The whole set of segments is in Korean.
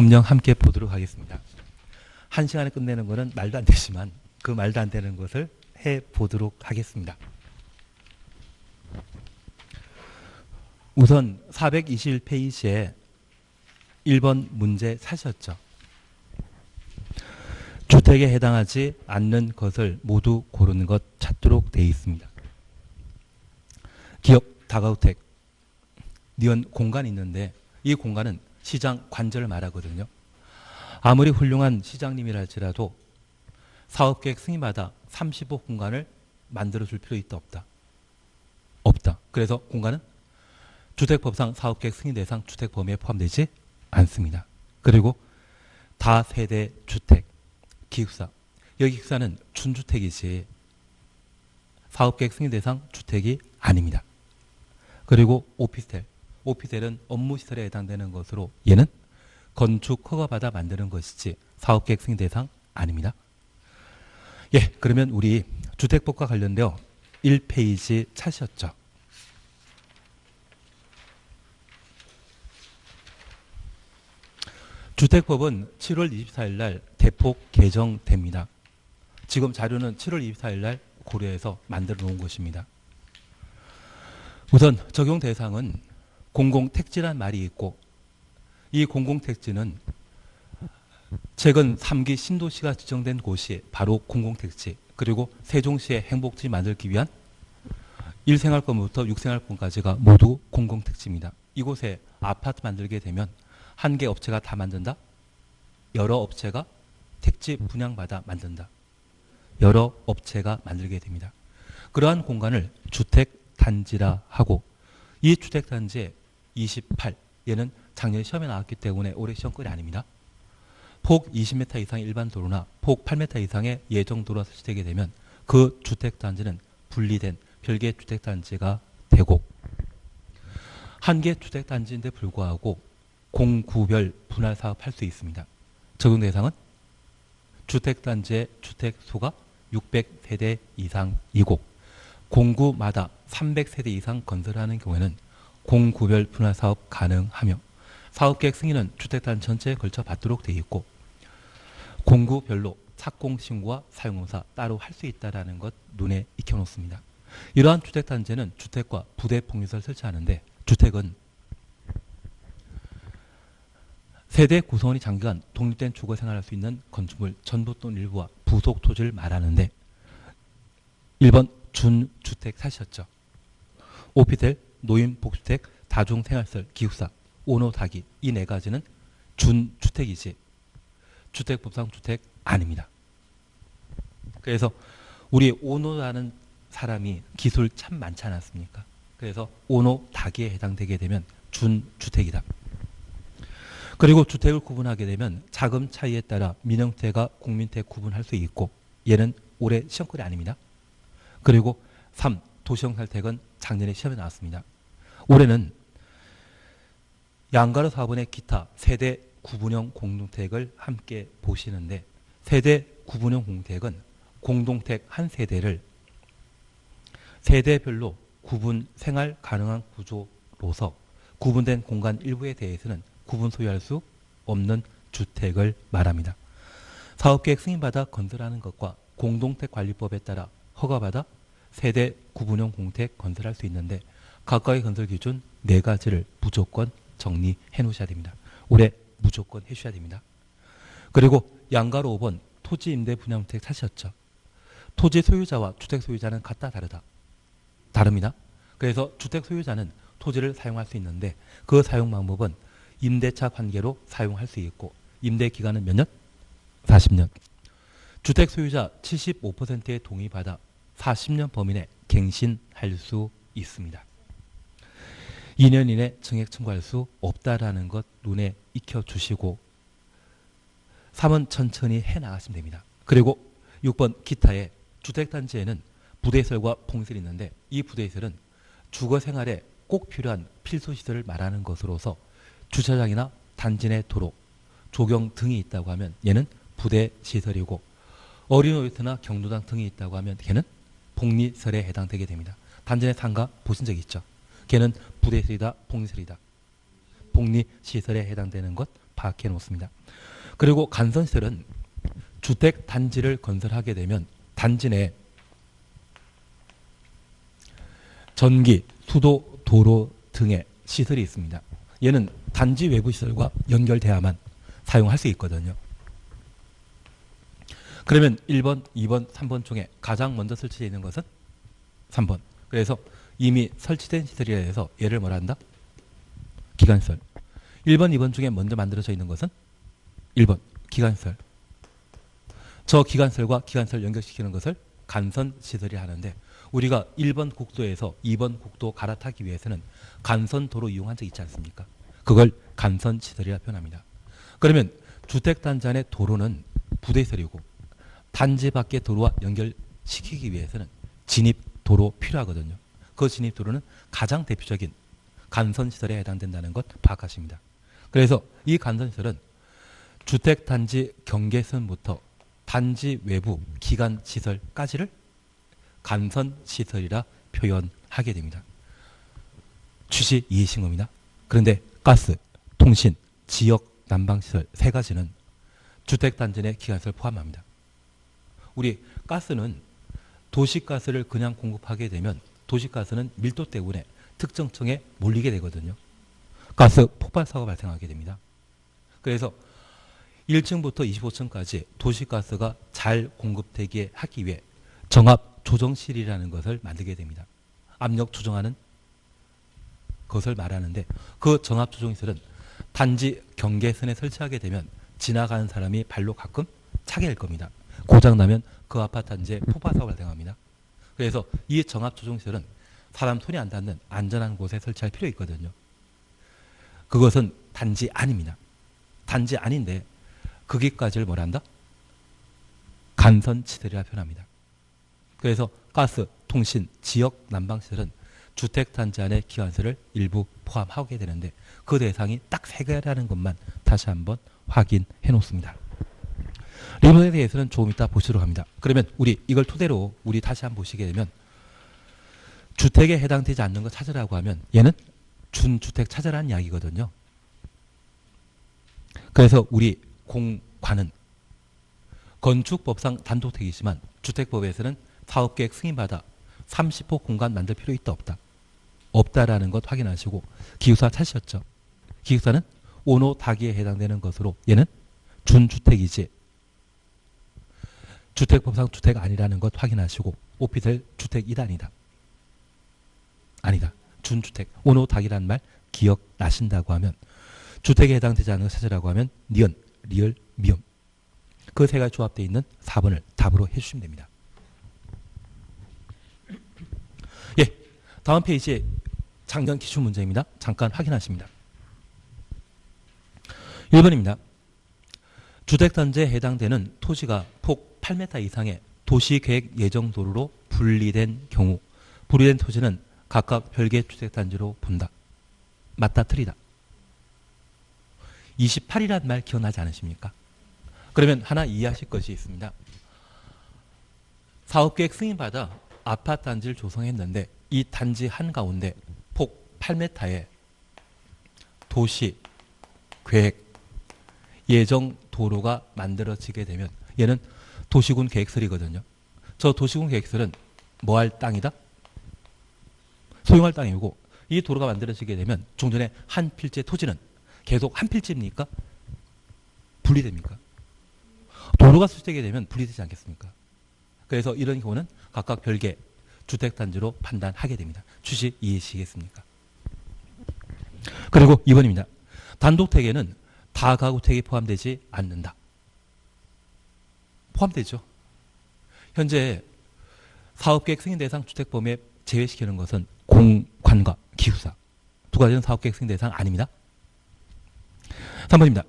금령 함께 보도록 하겠습니다. 한 시간에 끝내는 것은 말도 안 되지만 그 말도 안 되는 것을 해보도록 하겠습니다. 우선 421페이지에 1번 문제 사셨죠. 주택에 해당하지 않는 것을 모두 고르는 것 찾도록 되어 있습니다. 기업 다가구택 니은 공간이 있는데 이 공간은 시장 관절을 말하거든요. 아무리 훌륭한 시장님이라 할지라도 사업계획 승인마다 35 공간을 만들어줄 필요 있다 없다? 없다. 그래서 공간은 주택법상 사업계획 승인 대상 주택 범위에 포함되지 않습니다. 그리고 다세대 주택, 기숙사. 여기 기숙사는 준주택이지 사업계획 승인 대상 주택이 아닙니다. 그리고 오피스텔. 오피스텔은 업무시설에 해당되는 것으로 얘는 건축 허가받아 만드는 것이지 사업계획 승인 대상 아닙니다. 예, 그러면 우리 주택법과 관련되어 1페이지 찾으셨죠? 주택법은 7월 24일 날 대폭 개정됩니다. 지금 자료는 7월 24일 날 고려해서 만들어 놓은 것입니다. 우선 적용 대상은 공공택지란 말이 있고 이 공공택지는 최근 3기 신도시가 지정된 곳이 바로 공공택지, 그리고 세종시의 행복지 만들기 위한 1생활권부터 6생활권까지가 모두 공공택지입니다. 이곳에 아파트 만들게 되면 한 개 업체가 다 만든다? 여러 업체가 택지 분양받아 만든다. 여러 업체가 만들게 됩니다. 그러한 공간을 주택단지라 하고 이 주택단지에 28, 얘는 작년에 시험에 나왔기 때문에 올해 시험거리 아닙니다. 폭 20m 이상의 일반 도로나 폭 8m 이상의 예정 도로가 설치되게 되면 그 주택단지는 분리된 별개의 주택단지가 되고 한 개 주택단지인데 불구하고 공구별 분할 사업할 수 있습니다. 적용 대상은 주택단지의 주택수가 600세대 이상이고 공구마다 300세대 이상 건설하는 경우에는 공구별 분할 사업 가능하며 사업계획 승인은 주택단지 전체에 걸쳐 받도록 되어 있고 공구별로 착공신고와 사용공사 따로 할 수 있다는 것 눈에 익혀놓습니다. 이러한 주택단지는 주택과 부대 복리시설 설치하는데 주택은 세대 구성원이 장기간 독립된 주거 생활할 수 있는 건축물 전부 또는 일부와 부속 토지를 말하는데 1번 준주택 사셨죠. 오피스텔, 노인 복주택, 다중생활시설, 기숙사, 오노다기 이 네 가지는 준주택이지 주택법상 주택 아닙니다. 그래서 우리 오노라는 사람이 기술 참 많지 않았습니까? 그래서 오노다기에 해당되게 되면 준주택이다. 그리고 주택을 구분하게 되면 자금 차이에 따라 민영주택과 국민주택 구분할 수 있고 얘는 올해 시험거리 아닙니다. 그리고 3. 도시형 살택은 작년에 시험에 나왔습니다. 올해는 양가로 4번의 기타 세대 구분형 공동택을 함께 보시는데 세대 구분형 공동택은 공동택 한 세대를 세대별로 구분 생활 가능한 구조로서 구분된 공간 일부에 대해서는 구분 소유할 수 없는 주택을 말합니다. 사업계획 승인받아 건설하는 것과 공동택관리법에 따라 허가받아 세대 구분형 공택 건설할 수 있는데 각각의 건설 기준 4가지를 무조건 정리해 놓으셔야 됩니다. 올해 무조건 해주셔야 됩니다. 그리고 양가로 5번 토지 임대 분양주택 사셨죠. 토지 소유자와 주택 소유자는 같다 다르다? 다릅니다. 그래서 주택 소유자는 토지를 사용할 수 있는데 그 사용 방법은 임대차 관계로 사용할 수 있고 임대 기간은 몇 년? 40년. 주택 소유자 75%의 동의받아 40년 범위 내 갱신할 수 있습니다. 2년 이내 증액 청구할 수 없다라는 것 눈에 익혀주시고 3은 천천히 해나가시면 됩니다. 그리고 6번 기타의 주택단지에는 부대시설과 봉시설이 있는데 이 부대시설은 주거생활에 꼭 필요한 필수시설을 말하는 것으로서 주차장이나 단지 내 도로, 조경 등이 있다고 하면 얘는 부대시설이고 어린이집이나 경로당 등이 있다고 하면 걔는 복리시설에 해당되게 됩니다. 단지 내 상가 보신 적 있죠? 걔는 부대시설이다, 복리시설이다. 복리시설에 해당되는 것 파악해 놓습니다. 그리고 간선시설은 주택 단지를 건설하게 되면 단지 내 전기, 수도, 도로 등의 시설이 있습니다. 얘는 단지 외부 시설과 연결돼야만 사용할 수 있거든요. 그러면 1번, 2번, 3번 중에 가장 먼저 설치되어 있는 것은 3번. 그래서 이미 설치된 시설이라 해서 얘를 뭐라 한다? 기간시설. 1번, 2번 중에 먼저 만들어져 있는 것은 1번, 기간시설. 저 기간시설과 기간시설 연결시키는 것을 간선시설이 하는데 우리가 1번 국도에서 2번 국도 갈아타기 위해서는 간선도로 이용한 적 있지 않습니까? 그걸 간선시설이라 표현합니다. 그러면 주택단지 안의 도로는 부대시설이고 단지 밖의 도로와 연결시키기 위해서는 진입도로 필요하거든요. 그 진입도로는 가장 대표적인 간선시설에 해당된다는 것 파악하십니다. 그래서 이 간선시설은 주택단지 경계선부터 단지 외부 기간시설까지를 간선시설이라 표현하게 됩니다. 취지 이해하신 겁니다. 그런데 가스, 통신, 지역 난방시설 세 가지는 주택단지 내 기간시설 포함합니다. 우리 가스는 도시가스를 그냥 공급하게 되면 도시가스는 밀도 때문에 특정 층에 몰리게 되거든요. 가스 폭발 사고가 발생하게 됩니다. 그래서 1층부터 25층까지 도시가스가 잘 공급되게 하기 위해 정압조정실이라는 것을 만들게 됩니다. 압력 조정하는 것을 말하는데 그 정압조정실은 단지 경계선에 설치하게 되면 지나가는 사람이 발로 가끔 차게 될 겁니다. 고장나면 그 아파트 단지에 폭발사고가 발생합니다. 그래서 이 정압조정실은 사람 손이 안 닿는 안전한 곳에 설치할 필요 있거든요. 그것은 단지 안입니다. 단지 안인데 거기까지를 뭐라 한다? 간선시설이라 표현합니다. 그래서 가스, 통신, 지역 난방시설은 주택단지 안의 기간시설을 일부 포함하게 되는데 그 대상이 딱 세 개라는 것만 다시 한번 확인해 놓습니다. 리본에 대해서는 조금 이따 보시도록 합니다. 그러면 우리 이걸 토대로 우리 다시 한번 보시게 되면 주택에 해당되지 않는 거 찾으라고 하면 얘는 준주택 찾으라는 이야기거든요. 그래서 우리 공관은 건축법상 단독택이지만 주택법에서는 사업계획 승인받아 30호 공간 만들 필요 있다 없다? 없다라는 것 확인하시고 기숙사 찾으셨죠? 기숙사는 온호 다기에 해당되는 것으로 얘는 준주택이지 주택법상 주택 아니라는 것 확인하시고 오피스텔 주택이다 아니다? 아니다. 준주택. 온호 다기라는 말 기억나신다고 하면 주택에 해당되지 않는 것 찾으라고 하면 니은, 리을, 미음 그 세 가지 조합되어 있는 4번을 답으로 해주시면 됩니다. 예, 다음 페이지에 작년 기출 문제입니다. 잠깐 확인하십니다. 1번입니다. 주택단지에 해당되는 토지가 폭 8m 이상의 도시계획 예정도로로 분리된 경우 분리된 토지는 각각 별개 주택단지로 본다. 맞다 틀리다. 28이라는 말 기억나지 않으십니까? 그러면 하나 이해하실 것이 있습니다. 사업계획 승인받아 아파트 단지를 조성했는데 이 단지 한가운데 폭 8m의 도시계획 예정 도로가 만들어지게 되면 얘는 도시군 계획설이거든요. 저 도시군 계획설은 뭐 할 땅이다? 소유할 땅이고 이 도로가 만들어지게 되면 종전에 한 필지 토지는 계속 한 필지입니까? 분리됩니까? 도로가 설치되게 되면 분리되지 않겠습니까? 그래서 이런 경우는 각각 별개 주택단지로 판단하게 됩니다. 취지 이해하시겠습니까? 그리고 2번입니다. 단독택에는 다가구택이 포함되지 않는다. 포함되죠. 현재 사업계획 승인 대상 주택범위에 제외시키는 것은 공관과 기숙사 두 가지는 사업계획 승인 대상 아닙니다. 3번입니다.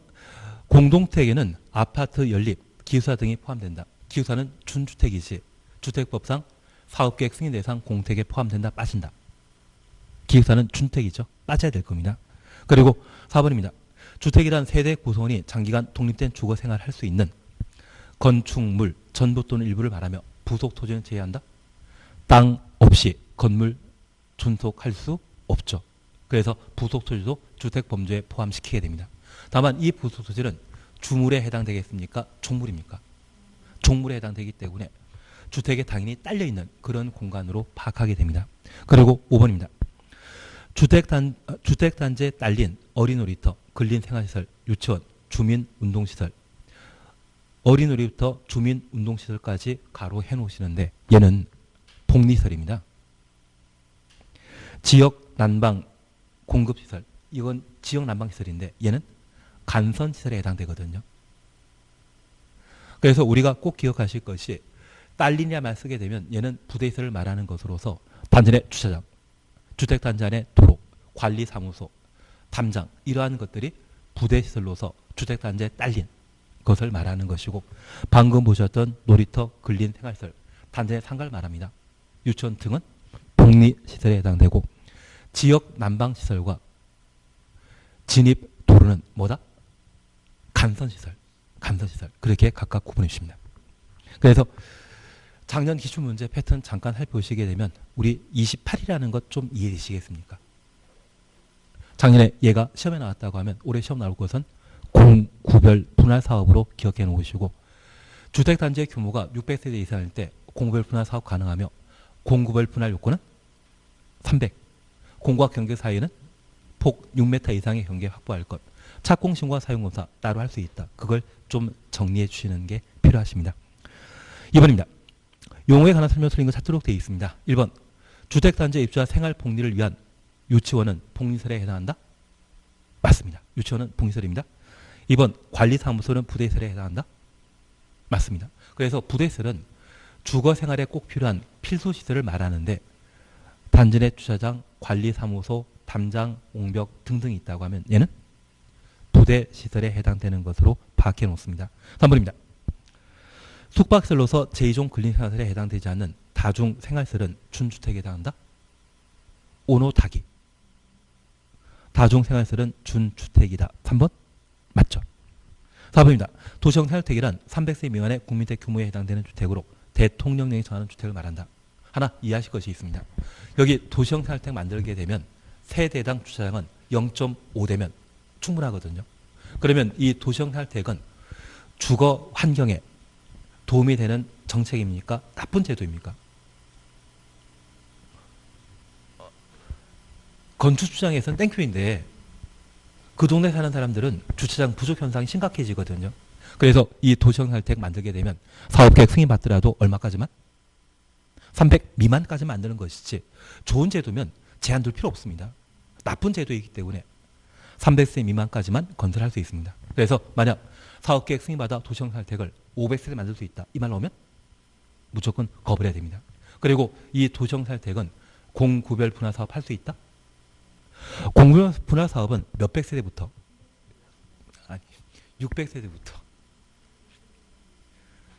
공동택에는 아파트 연립, 기숙사 등이 포함된다. 기숙사는 준주택이지 주택법상 사업계획 승인 대상 공택에 포함된다. 빠진다. 기숙사는 준택이죠. 빠져야 될 겁니다. 그리고 4번입니다. 주택이란 세대 구성원이 장기간 독립된 주거 생활을 할 수 있는 건축물 전부 또는 일부를 말하며 부속 토지는 제외한다. 땅 없이 건물 존속할 수 없죠. 그래서 부속 토지도 주택 범주에 포함시키게 됩니다. 다만 이 부속 토지는 주물에 해당되겠습니까? 종물입니까? 종물에 해당되기 때문에 주택에 당연히 딸려있는 그런 공간으로 파악하게 됩니다. 그리고 5번입니다. 주택단지에 딸린 어린 놀이터, 근린 생활시설, 유치원, 주민 운동시설, 어린 놀이부터 주민 운동시설까지 가로 해놓으시는데 얘는 복리시설입니다. 지역 난방 공급시설, 이건 지역 난방시설인데 얘는 간선시설에 해당되거든요. 그래서 우리가 꼭 기억하실 것이 딸리냐만 쓰게 되면 얘는 부대시설을 말하는 것으로서 단지 내 주차장, 주택단지 안에 도로, 관리사무소, 담장 이러한 것들이 부대시설로서 주택단지에 딸린 것을 말하는 것이고 방금 보셨던 놀이터, 근린 생활시설, 단지 내 상가를 말합니다. 유치원 등은 복리시설에 해당되고 지역 난방시설과 진입 도로는 뭐다? 간선시설. 그렇게 각각 구분해 주십니다. 그래서 작년 기출문제 패턴 잠깐 살펴보시게 되면 우리 28이라는 것 좀 이해되시겠습니까? 작년에 얘가 시험에 나왔다고 하면 올해 시험 나올 것은 공구별 분할 사업으로 기억해 놓으시고 주택단지의 규모가 600세대 이상일 때 공구별 분할 사업 가능하며 공구별 분할 요건은 300. 공과 경계 사이에는 폭 6m 이상의 경계 확보할 것. 착공신고와 사용검사 따로 할 수 있다. 그걸 좀 정리해 주시는 게 필요하십니다. 2번입니다. 용어에 관한 설명 틀린 거 찾도록 되어 있습니다. 1번. 주택단지에 입주한 생활 복리를 위한 유치원은 복리시설에 해당한다? 맞습니다. 유치원은 복리시설입니다. 2번. 관리사무소는 부대시설에 해당한다? 맞습니다. 그래서 부대시설은 주거생활에 꼭 필요한 필수시설을 말하는데 단지 내 주차장, 관리사무소, 담장, 옹벽 등등이 있다고 하면 얘는 부대시설에 해당되는 것으로 파악해 놓습니다. 3번입니다. 숙박시설로서 제2종 근린생활시설에 해당되지 않는 다중생활시설은 준주택에 해당한다? 오노다기. 다중생활시설은 준주택이다. 3번? 맞죠. 4번입니다. 도시형 생활주택이란 300세 미만의 국민주택 규모에 해당되는 주택으로 대통령령이 정하는 주택을 말한다. 하나 이해하실 것이 있습니다. 여기 도시형 생활주택 만들게 되면 세대당 주차장은 0.5대면 충분하거든요. 그러면 이 도시형 생활주택은 주거 환경에 도움이 되는 정책입니까? 나쁜 제도입니까? 건축 주장에서는 땡큐인데 그 동네 사는 사람들은 주차장 부족 현상이 심각해지거든요. 그래서 이 도시형 생활주택 만들게 되면 사업계획 승인받더라도 얼마까지만? 300 미만까지 만드는 것이지 좋은 제도면 제한 둘 필요 없습니다. 나쁜 제도이기 때문에 300세 미만까지만 건설할 수 있습니다. 그래서 만약 사업계획 승인받아 도시형 생활주택을 500세대 만들 수 있다. 이 말 나오면 무조건 거부해야 됩니다. 그리고 이 도시형 생활주택은 공구별 분할 사업 할 수 있다? 공구별 분할 사업은 몇백 세대부터? 아니, 600세대부터.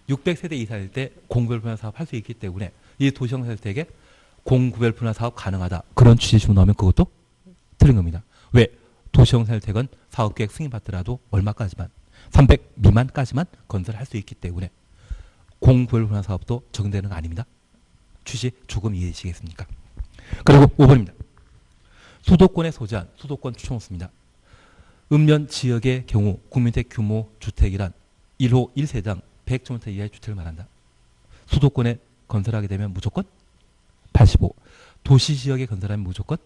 600세대 이상일 때 공구별 분할 사업 할 수 있기 때문에 이 도시형 생활주택에 공구별 분할 사업 가능하다. 그런 취지 주문 나오면 그것도 틀린 겁니다. 왜? 도시형 생활주택은 사업계획 승인받더라도 얼마까지만? 300 미만까지만 건설할 수 있기 때문에 공구별 분할 사업도 적용되는 거 아닙니다. 취지 조금 이해되시겠습니까? 그리고 5번입니다. 수도권에 소재한 수도권 추천호수입니다. 읍면 지역의 경우 국민주택 규모 주택이란 1호 1세당 100제곱미터 이하의 주택을 말한다. 수도권에 건설하게 되면 무조건 85. 도시지역에 건설하면 무조건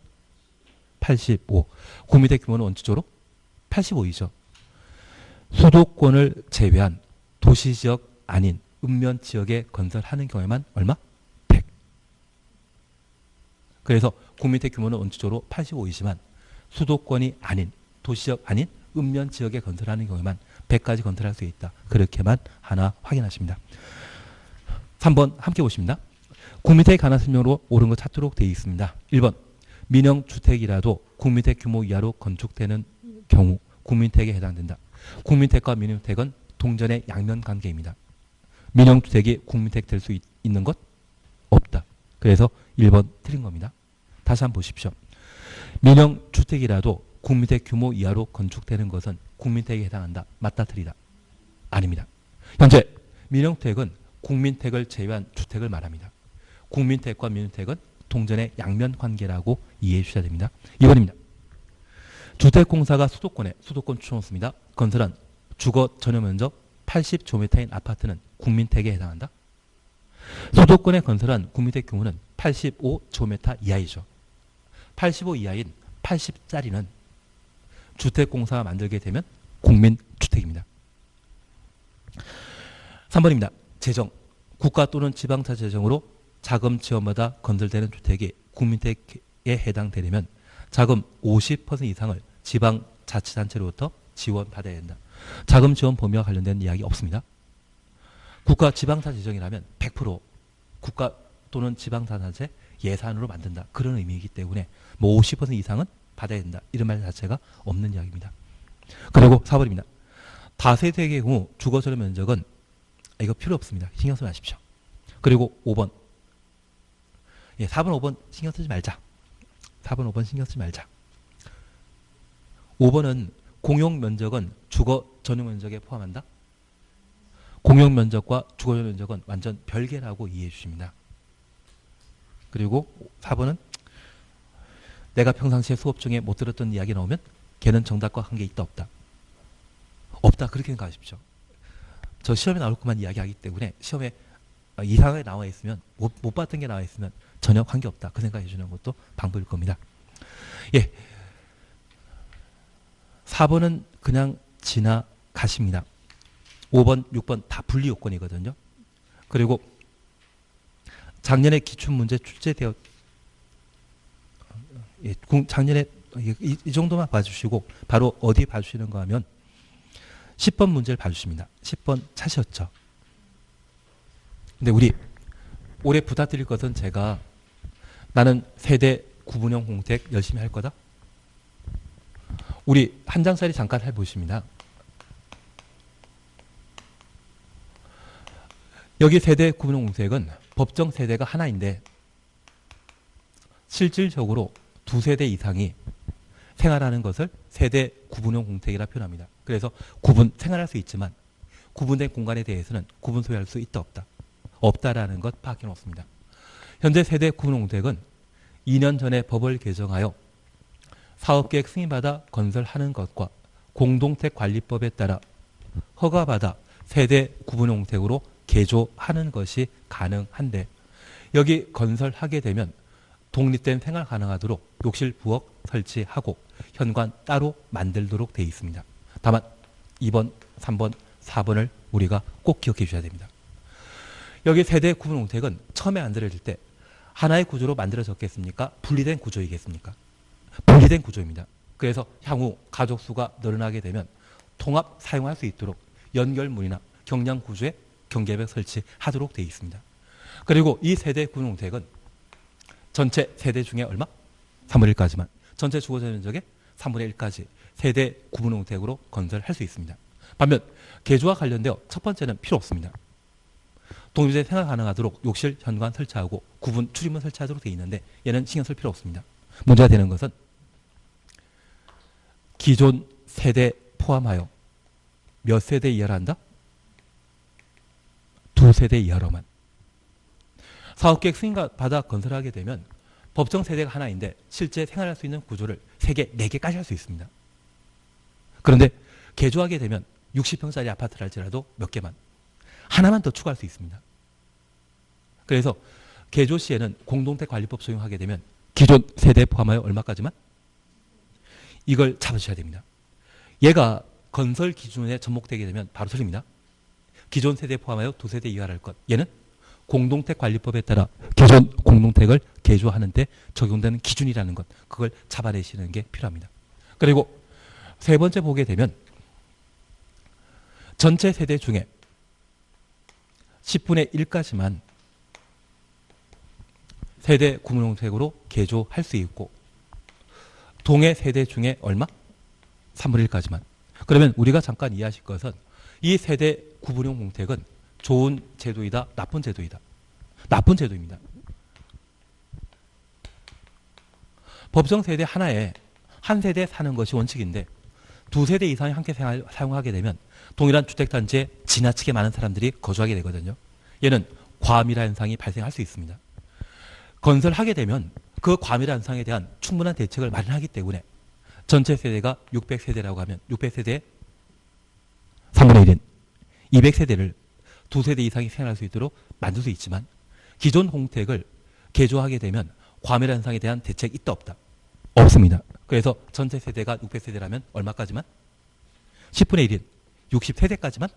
85. 국민주택 규모는 원칙적으로 85이죠. 수도권을 제외한 도시지역 아닌 읍면 지역에 건설하는 경우에만 얼마? 100. 그래서 국민주택 규모는 원칙적으로 85이지만 수도권이 아닌 도시지역 아닌 읍면 지역에 건설하는 경우에만 100까지 건설할 수 있다. 그렇게만 하나 확인하십니다. 3번 함께 보십니다. 국민주택에 관한 설명으로 옳은 거 찾도록 되어 있습니다. 1번 민영주택이라도 국민주택 규모 이하로 건축되는 경우 국민주택에 해당된다. 국민주택과 민영주택은 동전의 양면 관계입니다. 민영주택이 국민주택 될 수 있는 것? 없다. 그래서 1번 틀린 겁니다. 다시 한번 보십시오. 민영주택이라도 국민주택 규모 이하로 건축되는 것은 국민주택에 해당한다. 맞다 틀리다. 아닙니다. 현재 민영주택은 국민주택을 제외한 주택을 말합니다. 국민주택과 민영주택은 동전의 양면 관계라고 이해해 주셔야 됩니다. 2번입니다. 주택공사가 수도권 추천호수입니다. 건설한 주거 전용 면적 80제곱미터인 아파트는 국민택에 해당한다. 수도권에 건설한 국민택 규모는 85제곱미터 이하이죠. 85 이하인 80짜리는 주택공사가 만들게 되면 국민주택입니다. 3번입니다. 재정. 국가 또는 지방자 재정으로 자금 지원받아 건설되는 주택이 국민택에 해당되려면 자금 50% 이상을 지방자치단체로부터 지원받아야 된다. 자금 지원 범위와 관련된 이야기 없습니다. 국가 지방자 재정이라면 100% 국가 또는 지방자치단체 예산으로 만든다. 그런 의미이기 때문에 뭐 50% 이상은 받아야 된다. 이런 말 자체가 없는 이야기입니다. 그리고 4번입니다. 다세대의 경우 주거 전용 면적은 이거 필요 없습니다. 신경 쓰지 마십시오. 그리고 5번. 4번, 5번 신경 쓰지 말자. 4번, 5번 신경 쓰지 말자. 5번은 공용 면적은 주거 전용 면적에 포함한다. 공용 면적과 주거 전용 면적은 완전 별개라고 이해해 주십니다. 그리고 4번은 내가 평상시에 수업 중에 못 들었던 이야기 나오면 걔는 정답과 관계 있다 없다. 없다 그렇게 생각하십시오. 저 시험에 나올 것만 이야기하기 때문에 시험에 이상하게 나와 있으면 못 봤던 게 나와 있으면 전혀 관계없다. 그 생각해 주는 것도 방법일 겁니다. 예, 4번은 그냥 지나가십니다. 5번, 6번 다 분리 요건이거든요. 그리고 작년에 기출문제 출제되었 작년에 이 정도만 봐주시고 바로 어디 봐주시는가 하면 10번 문제를 봐주십니다. 10번 차시였죠. 근데 우리 올해 부탁드릴 것은 제가 나는 세대 구분형 공택 열심히 할 거다. 우리 한 장짜리 잠깐 해보십니다. 여기 세대 구분형 공택은 법정 세대가 하나인데 실질적으로 두 세대 이상이 생활하는 것을 세대 구분형 공택이라 표현합니다. 그래서 생활할 수 있지만 구분된 공간에 대해서는 구분 소유할 수 있다 없다. 없다라는 것 밖에 없습니다. 현재 세대 구분형 공택은 2년 전에 법을 개정하여 사업계획 승인받아 건설하는 것과 공동택관리법에 따라 허가받아 세대 구분형 공택으로 개조하는 것이 가능한데 여기 건설하게 되면 독립된 생활 가능하도록 욕실 부엌 설치하고 현관 따로 만들도록 되어 있습니다. 다만 2번, 3번, 4번을 우리가 꼭 기억해 주셔야 됩니다. 여기 세대 구분 공택은 처음에 만들어질 때 하나의 구조로 만들어졌겠습니까? 분리된 구조이겠습니까? 분리된 구조입니다. 그래서 향후 가족 수가 늘어나게 되면 통합 사용할 수 있도록 연결문이나 경량 구조에 경계벽 설치하도록 되어 있습니다. 그리고 이 세대 구분 공택은 전체 세대 중에 얼마? 3분의 1까지만. 전체 주거전 면적의 3분의 1까지 세대 구분 공택으로 건설할 수 있습니다. 반면 개조와 관련되어 첫 번째는 필요 없습니다. 독립된 생활 가능하도록 욕실, 현관 설치하고 구분, 출입문 설치하도록 되어 있는데 얘는 신경 쓸 필요 없습니다. 문제가 되는 것은 기존 세대 포함하여 몇 세대 이하로 한다? 2세대 이하로만. 사업계획 승인받아 건설하게 되면 법정 세대가 하나인데 실제 생활할 수 있는 구조를 3개, 4개까지 할 수 있습니다. 그런데 개조하게 되면 60평짜리 아파트를 할지라도 몇 개만. 하나만 더 추가할 수 있습니다. 그래서 개조 시에는 공동택관리법 적용하게 되면 기존 세대 포함하여 얼마까지만? 이걸 잡으셔야 됩니다. 얘가 건설 기준에 접목되게 되면 바로 틀립니다. 기존 세대 포함하여 2세대 이하를 할 것. 얘는 공동택관리법에 따라 기존 공동택을 개조하는 데 적용되는 기준이라는 것. 그걸 잡아내시는 게 필요합니다. 그리고 세 번째 보게 되면 전체 세대 중에 10분의 1까지만 세대 구분공택으로 개조할 수 있고 동해 세대 중에 얼마? 3분의 1까지만. 그러면 우리가 잠깐 이해하실 것은 이 세대 구분형 공택은 좋은 제도이다, 나쁜 제도이다. 나쁜 제도입니다. 법정 세대 하나에 한 세대 사는 것이 원칙인데 2세대 이상이 함께 사용하게 되면 동일한 주택단지에 지나치게 많은 사람들이 거주하게 되거든요. 얘는 과밀화 현상이 발생할 수 있습니다. 건설하게 되면 그 과밀화 현상에 대한 충분한 대책을 마련하기 때문에 전체 세대가 600세대라고 하면 600세대의 3분의 1인 200세대를 두 세대 이상이 생활할 수 있도록 만들 수 있지만 기존 공택을 개조하게 되면 과밀 현상에 대한 대책이 있다 없다? 없습니다. 그래서 전체 세대가 600세대라면 얼마까지만? 10분의 1인 60세대까지만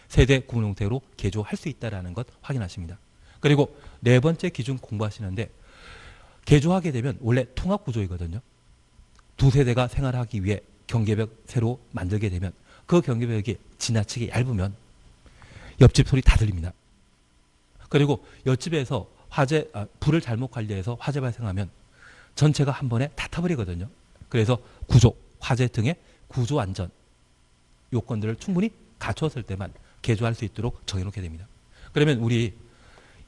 세대 구분 형태로 개조할 수 있다는 것 확인하십니다. 그리고 네 번째 기준 공부하시는데 개조하게 되면 원래 통합구조이거든요. 두 세대가 생활하기 위해 경계벽 새로 만들게 되면 그 경계벽이 지나치게 얇으면 옆집 소리 다 들립니다. 그리고 옆집에서 불을 잘못 관리해서 화재 발생하면 전체가 한 번에 다 타버리거든요. 그래서 구조, 화재 등의 구조 안전 요건들을 충분히 갖추었을 때만 개조할 수 있도록 정해놓게 됩니다. 그러면 우리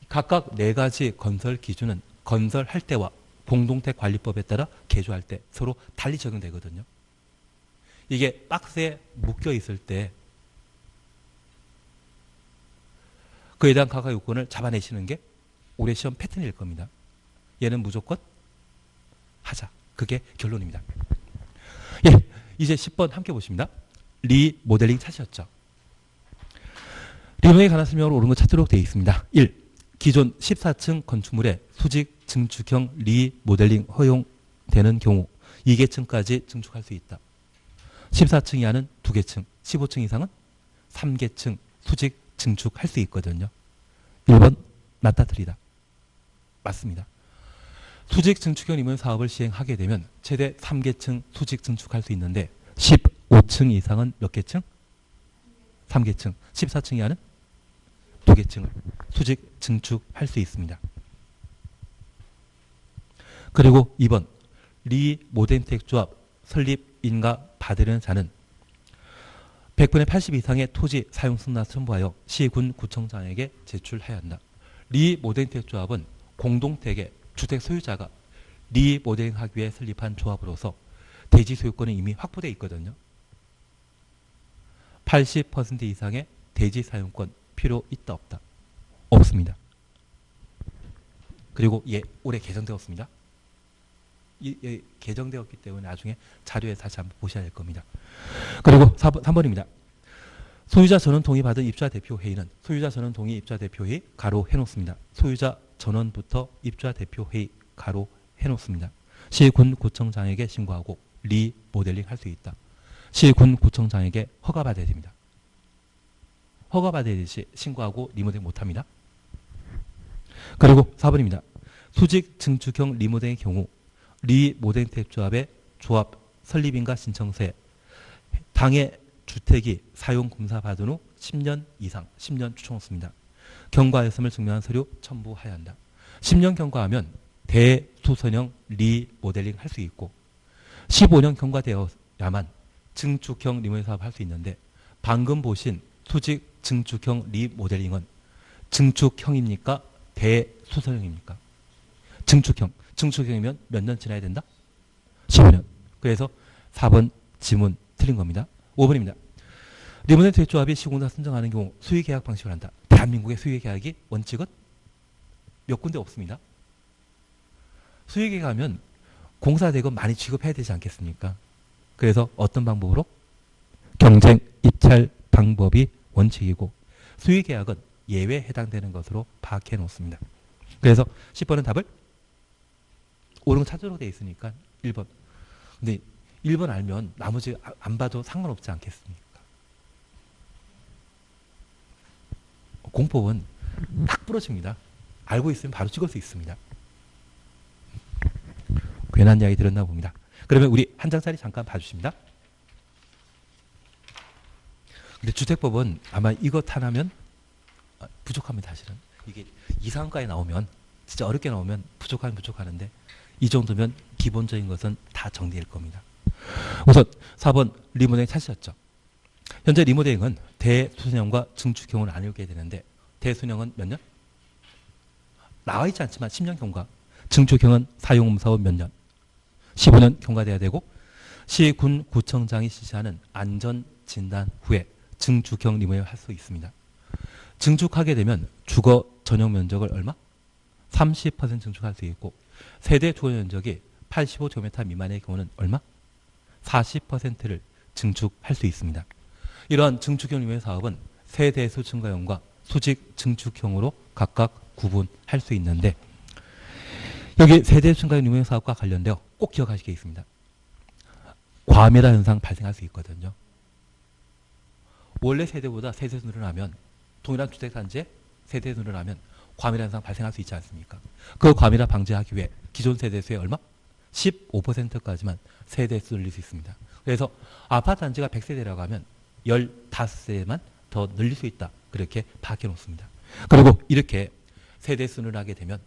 각각 네 가지 건설 기준은 건설할 때와 공동택 관리법에 따라 개조할 때 서로 달리 적용되거든요. 이게 박스에 묶여 있을 때 그에 대한 각각 요건을 잡아내시는 게 올해 시험 패턴일 겁니다. 얘는 무조건 하자. 그게 결론입니다. 예, 이제 10번 함께 보십니다. 리모델링 찾으셨죠? 리모델링에 관한 설명으로 옳은 거 찾도록 되어 있습니다. 1. 기존 14층 건축물에 수직 증축형 리모델링 허용되는 경우 2계층까지 증축할 수 있다. 14층 이하는 2계층, 15층 이상은 3계층 수직 증축할 수 있거든요. 1번 맞다 틀리다. 맞습니다. 수직 증축형 리모델링 사업을 시행하게 되면 최대 3계층 수직 증축할 수 있는데 15층 이상은 몇 계층? 3계층. 14층 이하는 2계층을 수직 증축할 수 있습니다. 그리고 2번 리모델링택 조합 설립 인가 받으려는 자는 100분의 80 이상의 토지 사용 승낙 첨부하여 시군 구청장에게 제출해야 한다. 리모델링택 조합은 공동택의 주택 소유자가 리모델링하기 위해 설립한 조합으로서 대지 소유권은 이미 확보되어 있거든요. 80% 이상의 대지 사용권 필요 있다 없다? 없습니다. 그리고 올해 개정되었습니다. 개정되었기 때문에 나중에 자료에 다시 한번 보셔야 될 겁니다. 그리고 3번입니다. 소유자 전원 동의 받은 입주자 대표 회의는 소유자 전원 동의 입주자 대표 회의 가로 해놓습니다. 소유자 전원부터 입주자 대표 회의 가로 해놓습니다. 시군 구청장에게 신고하고 리모델링 할 수 있다. 시군 구청장에게 허가받아야 됩니다. 허가받아야지 신고하고 리모델링 못합니다. 그리고 4번입니다. 수직 증축형 리모델링의 경우 리모델링택 조합의 조합 설립인가 신청서에 당해 주택이 사용 공사 받은 후 10년 이상, 10년 추천했습니다. 경과했음을 증명한 서류 첨부해야 한다. 10년 경과하면 대수선형 리모델링 할 수 있고 15년 경과되어야만 증축형 리모델링 사업 할 수 있는데 방금 보신 수직 증축형 리모델링은 증축형입니까? 대수선형입니까? 증축형. 증축형이면 몇 년 지나야 된다? 15년. 그래서 4번 지문 틀린 겁니다. 5번입니다. 리모델링 대조합이 시공사 선정하는 경우 수의계약 방식을 한다. 대한민국의 수의계약이 원칙은 몇 군데 없습니다. 수의계약하면 공사대금 많이 지급해야 되지 않겠습니까? 그래서 어떤 방법으로? 경쟁 입찰 방법이 원칙이고 수의계약은 예외에 해당되는 것으로 파악해 놓습니다. 그래서 10번은 답을 옳은 거 찾으러 되어 있으니까 1번. 근데 1번 알면 나머지 안 봐도 상관없지 않겠습니까? 공법은 딱 부러집니다. 알고 있으면 바로 찍을 수 있습니다. 괜한 이야기 들었나 봅니다. 그러면 우리 한 장짜리 잠깐 봐주십니다. 근데 주택법은 아마 이것 하나면 부족합니다. 사실은 이게 이상과에 나오면 진짜 어렵게 나오면 부족하면 부족하는데 이 정도면 기본적인 것은 다 정리될 겁니다. 우선 4번 리모델링 찾으셨죠? 현재 리모델링은 대수선형과 증축형을 나누게 되는데 대수선형은 몇 년? 나와 있지 않지만 10년 경과, 증축형은 사용검사후 몇 년? 15년 경과돼야 되고 시군 구청장이 실시하는 안전진단 후에 증축형 리모델링을 할 수 있습니다. 증축하게 되면 주거 전용 면적을 얼마? 30% 증축할 수 있고 세대 주거 면적이 85제곱미터 미만의 경우는 얼마? 40%를 증축할 수 있습니다. 이러한 증축형 리모델 사업은 세대수 증가형과 수직 증축형으로 각각 구분할 수 있는데 여기 세대수 증가형 리모델 사업과 관련되어 꼭 기억하실 게 있습니다. 과밀화 현상 발생할 수 있거든요. 원래 세대보다 세대수 늘어나면 동일한 주택단지에 세대수 늘어나면 과밀화 현상 발생할 수 있지 않습니까? 그 과밀화 방지하기 위해 기존 세대수의 얼마? 15%까지만 세대수 늘릴 수 있습니다. 그래서 아파트 단지가 100세대라고 하면 15세대만 더 늘릴 수 있다. 그렇게 파악해 놓습니다. 그리고 이렇게 세대수 늘어나게 되면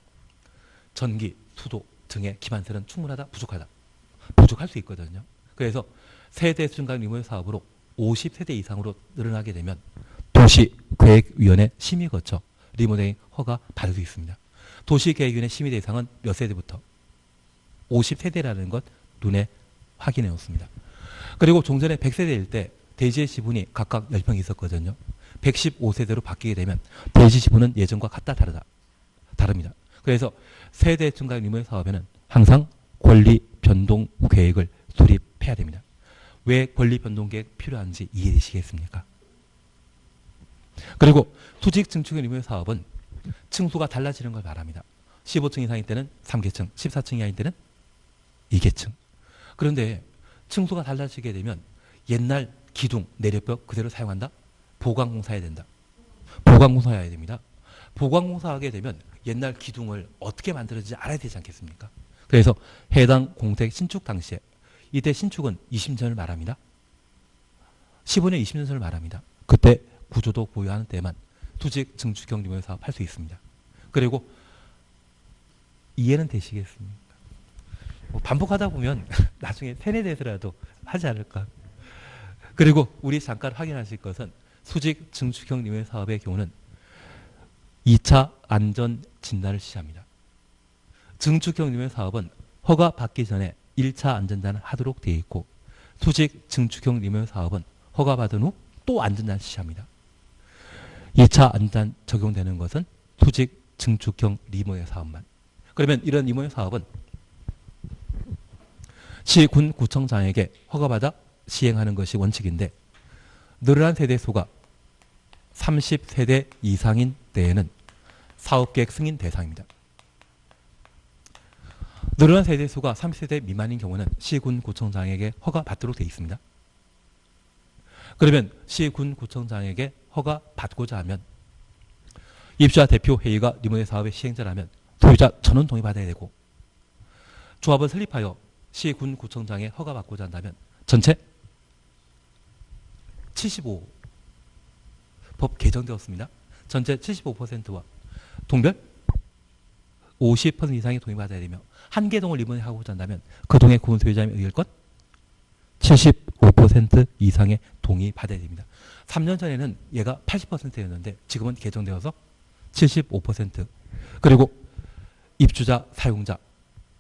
전기, 수도 등의 기반세는 충분하다, 부족하다. 부족할 수 있거든요. 그래서 세대수 증가 리모델 사업으로 50세대 이상으로 늘어나게 되면 도시계획위원회 심의 거쳐 리모델링 허가 받을 수 있습니다. 도시계획위원회 심의 대상은 몇 세대부터? 50세대라는 것 눈에 확인해 놓습니다. 그리고 종전에 100세대일 때 대지의 지분이 각각 10평이 있었거든요. 115세대로 바뀌게 되면 대지 지분은 예전과 같다 다릅니다. 그래서 세대 증가 리모델 사업에는 항상 권리 변동 계획을 수립해야 됩니다. 왜 권리 변동 계획 필요한지 이해되시겠습니까? 그리고 수직 증축형 리모델 사업은 층수가 달라지는 걸 말합니다. 15층 이상일 때는 3계층, 14층 이하일 때는 2계층. 그런데 층수가 달라지게 되면 옛날 기둥, 내력벽 그대로 사용한다? 보강공사해야 된다. 보강공사해야 됩니다. 보강공사하게 되면 옛날 기둥을 어떻게 만들어지지 알아야 되지 않겠습니까? 그래서 해당 공택 신축 당시에 이때 신축은 20년을 말합니다. 15년, 20년을 말합니다. 그때 구조도 보유하는 때만 수직 증축형 리모델 사업 할 수 있습니다. 그리고 이해는 되시겠습니까? 뭐 반복하다 보면 나중에 세뇌돼서라도 하지 않을까. 그리고 우리 잠깐 확인하실 것은 수직 증축형 리모델 사업의 경우는 2차 안전 진단을 실시합니다. 증축형 리모델 사업은 허가 받기 전에 1차 안전단을 하도록 되어 있고 수직 증축형 리모델 사업은 허가 받은 후 또 안전단을 실시합니다. 2차 안전단 적용되는 것은 수직 증축형 리모델 사업만. 그러면 이런 리모델 사업은 시군 구청장에게 허가받아 시행하는 것이 원칙인데 늘어난 세대수가 30세대 이상인 때에는 사업계획 승인 대상입니다. 늘어난 세대수가 30세대 미만인 경우는 시군 구청장에게 허가받도록 되어 있습니다. 그러면 시군 구청장에게 허가받고자 하면 입주자 대표회의가 리모델 사업의 시행자라면 소유자 전원 동의받아야 되고 조합을 설립하여 시군 구청장에 허가받고자 한다면 전체 75 법 개정되었습니다. 전체 75%와 동별 50% 이상이 동의받아야 되며 한 개 동을 리모델 하고자 한다면 그 동의 구분 소유자의 의결권 75% 이상의 동의받아야 됩니다. 3년 전에는 얘가 80%였는데 지금은 개정되어서 75%. 그리고 입주자, 사용자,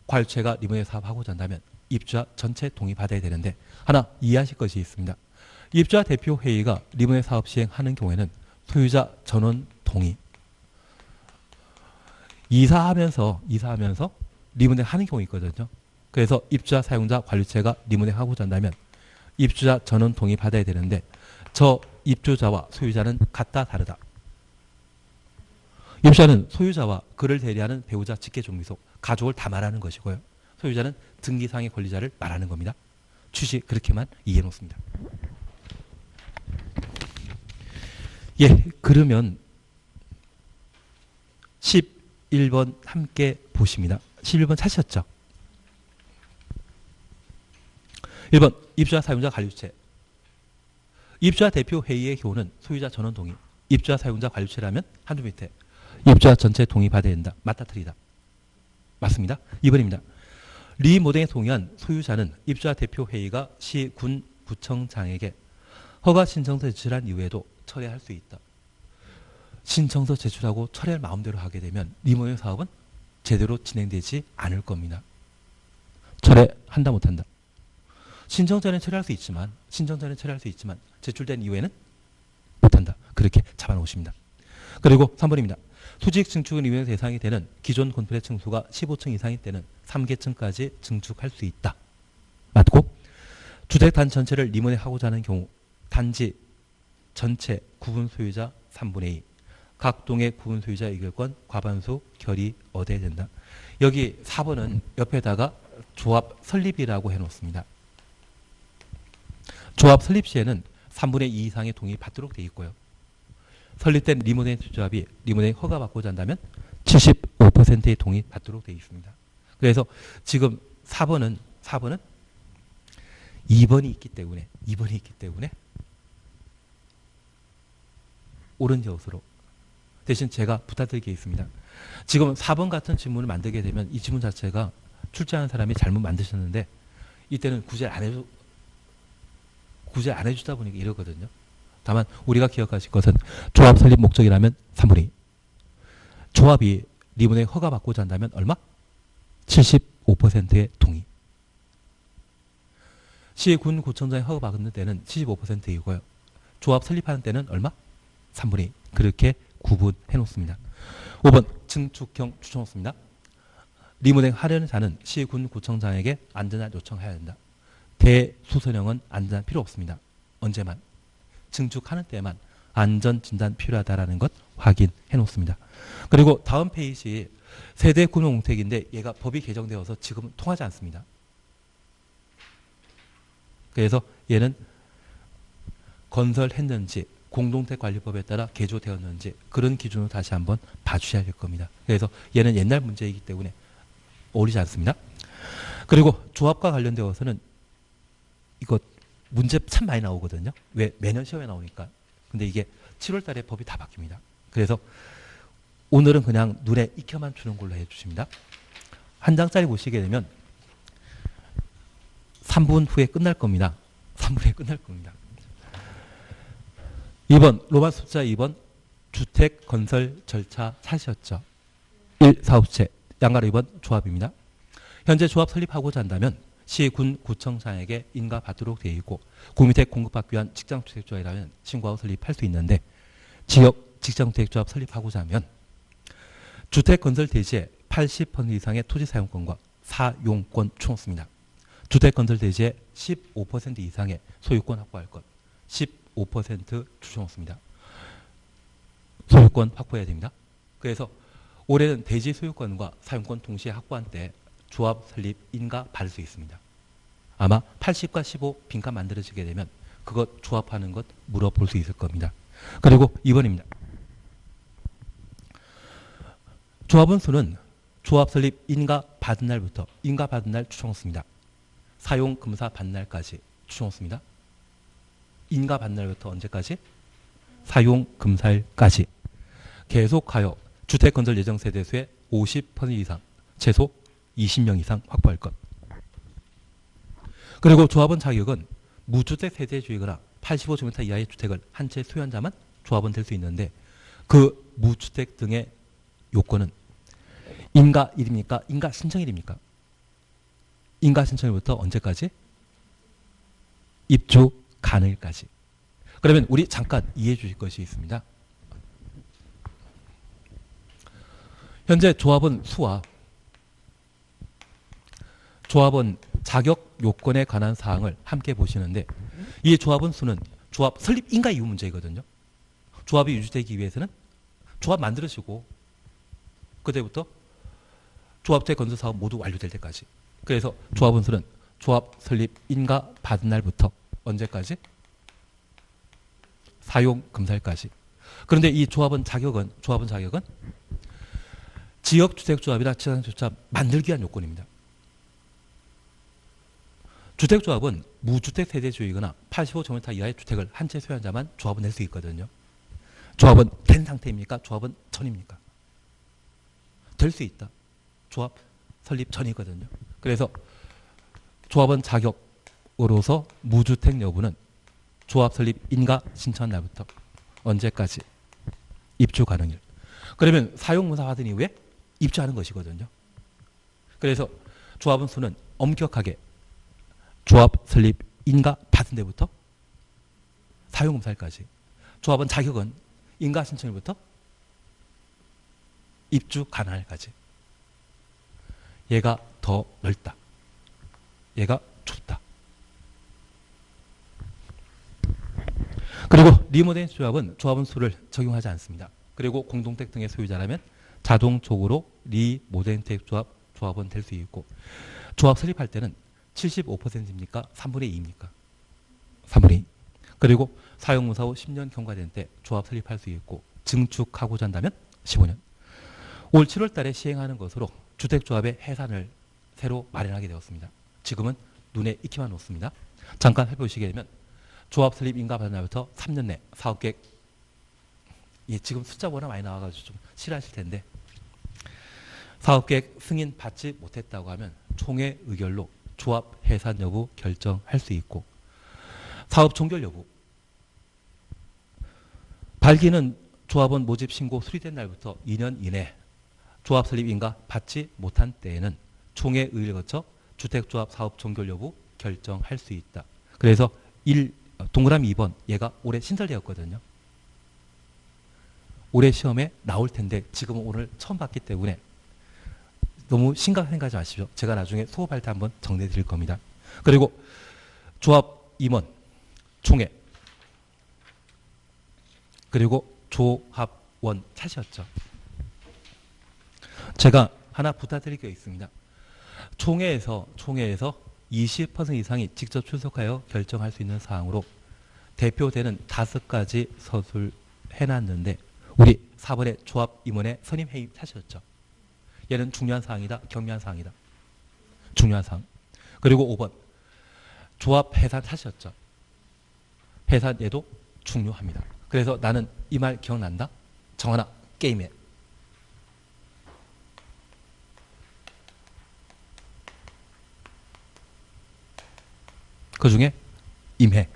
과유채가 리모델 사업하고자 한다면 입주자 전체 동의받아야 되는데 하나 이해하실 것이 있습니다. 입주자 대표회의가 리모델 사업 시행하는 경우에는 소유자 전원 동의. 이사하면서 리모델 하는 경우 있거든요. 그래서 입주자, 사용자, 관리체가 리모델 하고자 한다면 입주자 전원 동의 받아야 되는데 저 입주자와 소유자는 같다 다르다. 입주자는 소유자와 그를 대리하는 배우자, 직계종비속, 가족을 다 말하는 것이고요. 소유자는 등기상의 권리자를 말하는 겁니다. 취지 그렇게만 이해해 놓습니다. 예, 그러면 11번 함께 보십니다. 11번 찾으셨죠? 1번 입주자, 사용자, 관리주체. 입주자 대표회의의 경우는 소유자 전원 동의. 입주자, 사용자, 관리주체라면 한 줄 밑에 입주자 전체 동의 받아야 된다. 맞다 틀리다. 맞습니다. 2번입니다. 리모델링에 동의한 소유자는 입주자 대표회의가 시, 군, 구청장에게 허가 신청서 제출한 이후에도 철회할 수 있다. 신청서 제출하고 철회를 마음대로 하게 되면 리모델링 사업은 제대로 진행되지 않을 겁니다. 철회한다 못한다. 신청 전에 철회할 수 있지만 제출된 이후에는 못한다. 그렇게 잡아놓으십니다. 그리고 3번입니다. 수직 증축은 리모델링 대상이 되는 기존 건물의 층수가 15층 이상일 때는 3계층까지 증축할 수 있다. 맞고 주택 단지 전체를 리모델하고자 하는 경우 단지 전체 구분 소유자 3분의 2, 각 동의 구분 소유자 의결권 과반수 결의 얻어야 된다. 여기 4번은 옆에다가 조합 설립이라고 해놓습니다. 조합 설립 시에는 3분의 2 이상의 동의 받도록 되어 있고요. 설립된 리모델 조합이 리모델 허가받고자 한다면 75%의 동의 받도록 되어 있습니다. 그래서 지금 4번은 2번이 있기 때문에 옳은 것으로 대신 제가 부탁드릴 게 있습니다. 지금 4번 같은 질문을 만들게 되면 이 질문 자체가 출제하는 사람이 잘못 만드셨는데 이때는 구제를 안 해주다 보니까 이러거든요. 다만 우리가 기억하실 것은 조합 설립 목적이라면 3분의 2. 조합이 리모델 허가받고자 한다면 얼마? 75%의 동의. 시, 군, 구청장이 허가받는 때는 75%이고요. 조합 설립하는 때는 얼마? 3분의 2. 그렇게 구분해 놓습니다. 5번 증축형 추천없습니다. 리모델 하려는 자는 시, 군, 구청장에게 안전한 요청해야 된다. 대수선형은 안전한 필요 없습니다. 언제만? 증축하는 때만 안전진단 필요하다라는 것 확인해 놓습니다. 그리고 다음 페이지 세대 공동택인데 얘가 법이 개정되어서 지금 통하지 않습니다. 그래서 얘는 건설했는지 공동택관리법에 따라 개조되었는지 그런 기준으로 다시 한번 봐주셔야 될 겁니다. 그래서 얘는 옛날 문제이기 때문에 어울리지 않습니다. 그리고 조합과 관련되어서는 이거 문제 참 많이 나오거든요. 왜? 매년 시험에 나오니까. 근데 이게 7월 달에 법이 다 바뀝니다. 그래서 오늘은 그냥 눈에 익혀만 주는 걸로 해주십니다. 한 장짜리 보시게 되면 3분 후에 끝날 겁니다. 3분 후에 끝날 겁니다. 2번 로마 숫자 2번 주택 건설 절차 사실이었죠. 1. 사업체 양가로 2번 조합입니다. 현재 조합 설립하고자 한다면 시, 군, 구청장에게 인가받도록 되어 있고 구미택 공급받기 위한 직장주택조합이라면 신고하고 설립할 수 있는데 지역 직장주택조합 설립하고자 하면 주택건설 대지의 80% 이상의 토지 사용권과 사용권 충없습니다. 주택건설 대지의 15% 이상의 소유권 확보할 것 15% 주충없습니다. 소유권 확보해야 됩니다. 그래서 올해는 대지 소유권과 사용권 동시에 확보한 때 조합 설립 인가 받을 수 있습니다. 아마 80과 15 빈칸 만들어지게 되면 그것 조합하는 것 물어볼 수 있을 겁니다. 그리고 2번입니다. 조합원 수는 조합 설립 인가 받은 날부터 인가 받은 날 추정없습니다. 사용 검사 받는 날까지 추정없습니다. 인가 받는 날부터 언제까지? 사용 검사일까지 계속하여 주택건설 예정 세대수의 50% 이상 최소 20명 이상 확보할 것. 그리고 조합원 자격은 무주택 세대주이거나 85제곱미터 이하의 주택을 한 채 소유한 자만 조합원 될 수 있는데 그 무주택 등의 요건은 인가일입니까? 인가 신청일입니까? 인가 신청일부터 언제까지? 입주 가능일까지. 그러면 우리 잠깐 이해해 주실 것이 있습니다. 현재 조합원 수와 조합원 자격 요건에 관한 사항을 함께 보시는데 이 조합원 수는 조합 설립 인가 이후 문제이거든요. 조합이 유지되기 위해서는 조합 만들어지고 그때부터 조합주택 건설 사업 모두 완료될 때까지. 그래서 조합원 수는 조합 설립 인가 받은 날부터 언제까지? 사용 검사일까지. 그런데 이 조합원 자격은 지역주택조합이나 지자체조합 만들기 위한 요건입니다. 주택조합은 무주택 세대주이거나 85제곱미터 이하의 주택을 한 채 소유한 자만 조합은 낼 수 있거든요. 조합은 된 상태입니까? 조합은 전입니까? 될 수 있다. 조합 설립 전이거든요. 그래서 조합원 자격으로서 무주택 여부는 조합 설립 인가 신청한 날부터 언제까지? 입주 가능일. 그러면 사용문서 받은 이후에 입주하는 것이거든요. 그래서 조합원 수는 엄격하게 조합 설립 인가 받은 데부터 사용검사일까지. 조합원 자격은 인가 신청일부터 입주 가능할까지. 얘가 더 넓다. 얘가 좁다. 그리고 리모델링 조합은 수를 적용하지 않습니다. 그리고 공동택 등의 소유자라면 자동적으로 리모델링 조합은 될 수 있고, 조합 설립할 때는 75%입니까? 3분의 2입니까? 3분의 2. 그리고 사용무사 후 10년 경과된 때 조합 설립할 수 있고, 증축하고자 한다면 15년. 올 7월 달에 시행하는 것으로 주택조합의 해산을 새로 마련하게 되었습니다. 지금은 눈에 익히만 놓습니다. 잠깐 해보시게 되면 조합 설립 인가 받은 날부터 3년 내 사업계획, 지금 숫자 워낙 많이 나와가지고 좀 싫어하실 텐데, 사업계획 승인 받지 못했다고 하면 총회 의결로 조합 해산 여부 결정할 수 있고, 사업 종결 여부, 발기는 조합원 모집 신고 수리된 날부터 2년 이내 조합 설립 인가 받지 못한 때에는 총회 의결을 거쳐 주택조합 사업 종결 여부 결정할 수 있다. 그래서 동그라미 2번, 얘가 올해 신설되었거든요. 올해 시험에 나올 텐데 지금은 오늘 처음 봤기 때문에 너무 심각하게 생각하지 마십시오. 제가 나중에 수업할 때 한번 정리해 드릴 겁니다. 그리고 조합 임원, 총회, 그리고 조합원 차시였죠. 제가 하나 부탁드릴 게 있습니다. 총회에서 20% 이상이 직접 출석하여 결정할 수 있는 사항으로 대표되는 5가지 서술 해놨는데, 우리 4번의 조합 임원의 선임 회의 차시였죠. 얘는 중요한 사항이다, 경미한 사항이다. 중요한 사항. 그리고 5번 조합 해산 차시였죠. 해산 얘도 중요합니다. 그래서 나는 이 말 기억난다? 정하나 게임에. 그 중에 임해.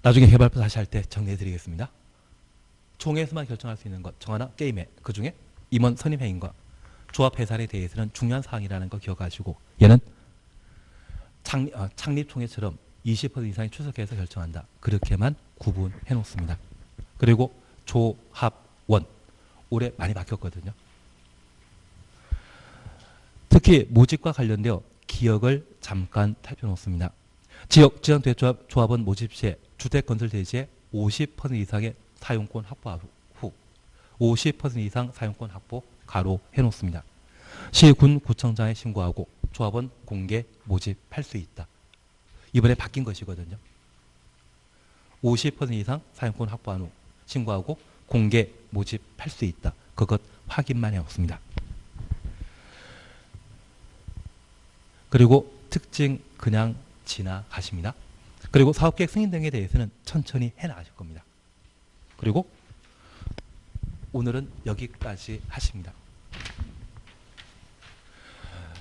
나중에 개발표 다시 할 때 정리해 드리겠습니다. 총회에서만 결정할 수 있는 것 정하나 게임에, 그 중에 임원 선임 회의인과 조합 해산에 대해서는 중요한 사항이라는 거 기억하시고, 얘는 창립총회처럼 20% 이상이 출석해서 결정한다. 그렇게만 구분해 놓습니다. 그리고 조합원, 올해 많이 바뀌었거든요. 특히 모집과 관련되어 기억을 잠깐 살펴놓습니다. 지역 지정대조합원 모집 시에 주택건설대지의 50% 이상의 사용권 확보 후 50% 이상 사용권 확보 가로 해놓습니다. 시군 구청장에 신고하고 조합원 공개 모집할 수 있다. 이번에 바뀐 것이거든요. 50% 이상 사용권 확보한 후 신고하고 공개 모집할 수 있다. 그것 확인만 해놓습니다. 그리고 특징 그냥 지나가십니다. 그리고 사업계획 승인 등에 대해서는 천천히 해나가실 겁니다. 그리고 오늘은 여기까지 하십니다.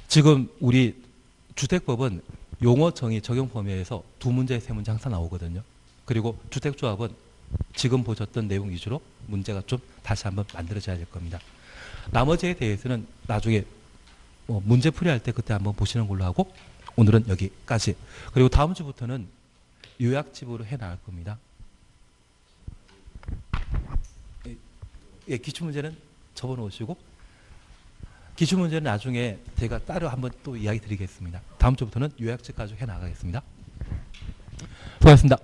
지금 우리 주택법은 용어 정의 적용 범위에서 2문제, 3문제 항상 나오거든요. 그리고 주택조합은 지금 보셨던 내용 위주로 문제가 좀 다시 한번 만들어져야 될 겁니다. 나머지에 대해서는 나중에 문제 풀이할 때 그때 한번 보시는 걸로 하고, 오늘은 여기까지. 그리고 다음 주부터는 요약집으로 해나갈 겁니다. 기출문제는 접어놓으시고, 기출문제는 나중에 제가 따로 한번 또 이야기 드리겠습니다. 다음 주부터는 요약집 가지고 해나가겠습니다. 수고하셨습니다.